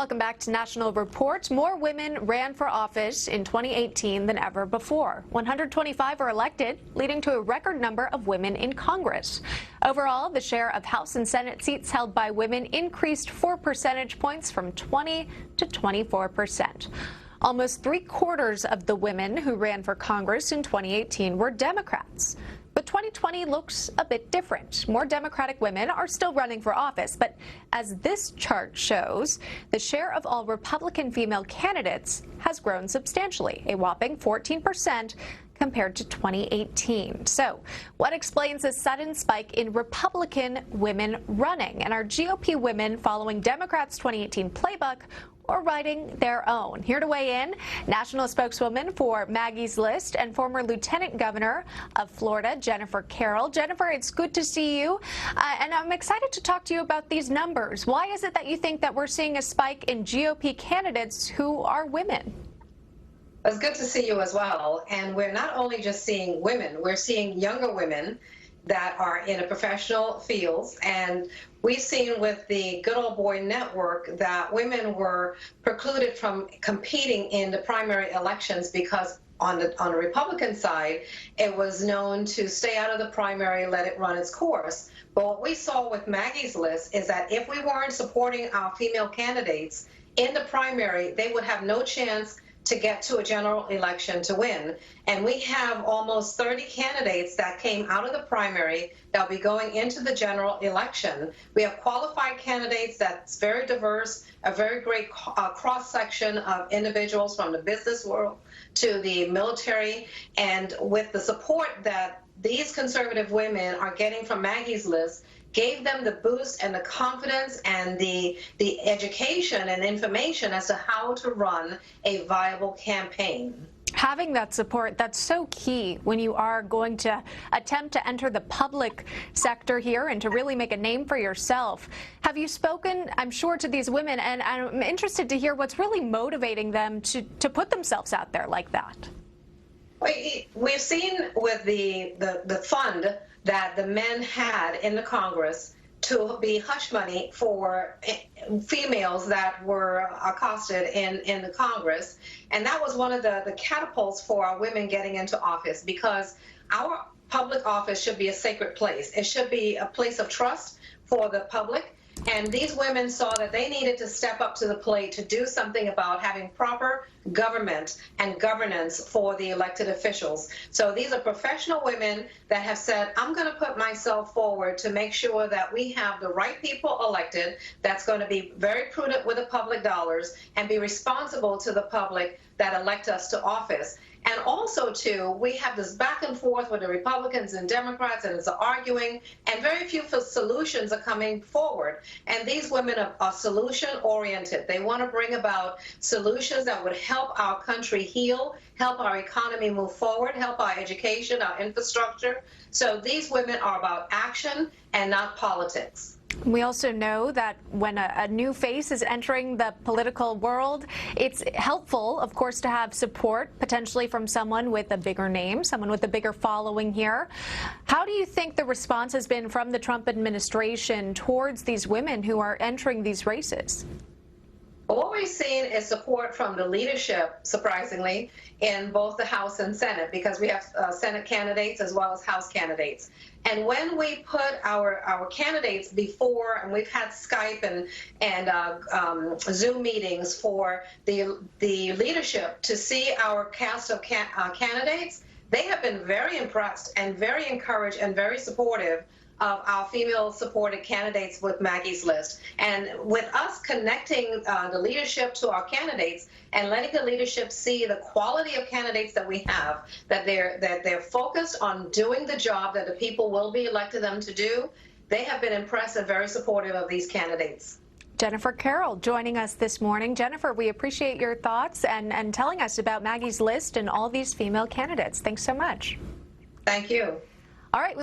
Welcome back to National Report. More women ran for office in 2018 than ever before. 125 were elected, leading to a record number of women in Congress. Overall, the share of House and Senate seats held by women increased 4 percentage points from 20 to 24%. Almost 3/4 of the women who ran for Congress in 2018 were Democrats. But 2020 looks a bit different. More Democratic women are still running for office, but as this chart shows, the share of all Republican female candidates has grown substantially, a whopping 14% compared to 2018. So, what explains the sudden spike in Republican women running? And are GOP women following Democrats' 2018 playbook or writing their own? Here to weigh in, national spokeswoman for Maggie's List and former Lieutenant Governor of Florida, Jennifer Carroll. Jennifer, it's good to see you, and I'm excited to talk to you about these numbers. Why is it that you think that we're seeing a spike in GOP candidates who are women? It's good to see you as well. And we're not only just seeing women, we're seeing younger women that are in a professional fields. And we've seen with the Good Old Boy Network that women were precluded from competing in the primary elections because on the Republican side, it was known to stay out of the primary, let it run its course. But what we saw with Maggie's List is that if we weren't supporting our female candidates in the primary, they would have no chance to get to a general election to win. And we have almost 30 candidates that came out of the primary that'll be going into the general election. We have qualified candidates that's very diverse, a very great cross-section of individuals from the business world to the military. And with the support that these conservative women are getting from Maggie's List, gave them the boost and the confidence and the education and information as to how to run a viable campaign. Having that support, that's so key when you are going to attempt to enter the public sector here and to really make a name for yourself. Have you spoken, I'm sure, to these women, and I'm interested to hear what's really motivating them to put themselves out there like that? We've seen with the fund that the men had in the Congress to be hush money for females that were accosted in the Congress. And that was one of the catapults for our women getting into office, because our public office should be a sacred place. It should be a place of trust for the public. And these women saw that they needed to step up to the plate to do something about having proper government and governance for the elected officials. So these are professional women that have said, I'm going to put myself forward to make sure that we have the right people elected that's going to be very prudent with the public dollars and be responsible to the public that elect us to office. And also, too, we have this back and forth with the Republicans and Democrats, and it's arguing, and very few solutions are coming forward. And these women are solution-oriented. They want to bring about solutions that would help our country heal, help our economy move forward, help our education, our infrastructure. So these women are about action and not politics. We also know that when a new face is entering the political world, it's helpful, of course, to have support potentially from someone with a bigger name, someone with a bigger following here. How do you think the response has been from the Trump administration towards these women who are entering these races? What we've seen is support from the leadership, surprisingly, in both the House and Senate, because we have Senate candidates as well as House candidates. And when we put our candidates before, and we've had Skype and Zoom meetings for the leadership to see our cast of candidates, they have been very impressed and very encouraged and very supportive of our female-supported candidates with Maggie's List. And with us connecting the leadership to our candidates and letting the leadership see the quality of candidates that we have, that they're focused on doing the job that the people will be elected them to do, they have been impressed and very supportive of these candidates. Jennifer Carroll joining us this morning. Jennifer, we appreciate your thoughts and telling us about Maggie's List and all these female candidates. Thanks so much. Thank you. All right.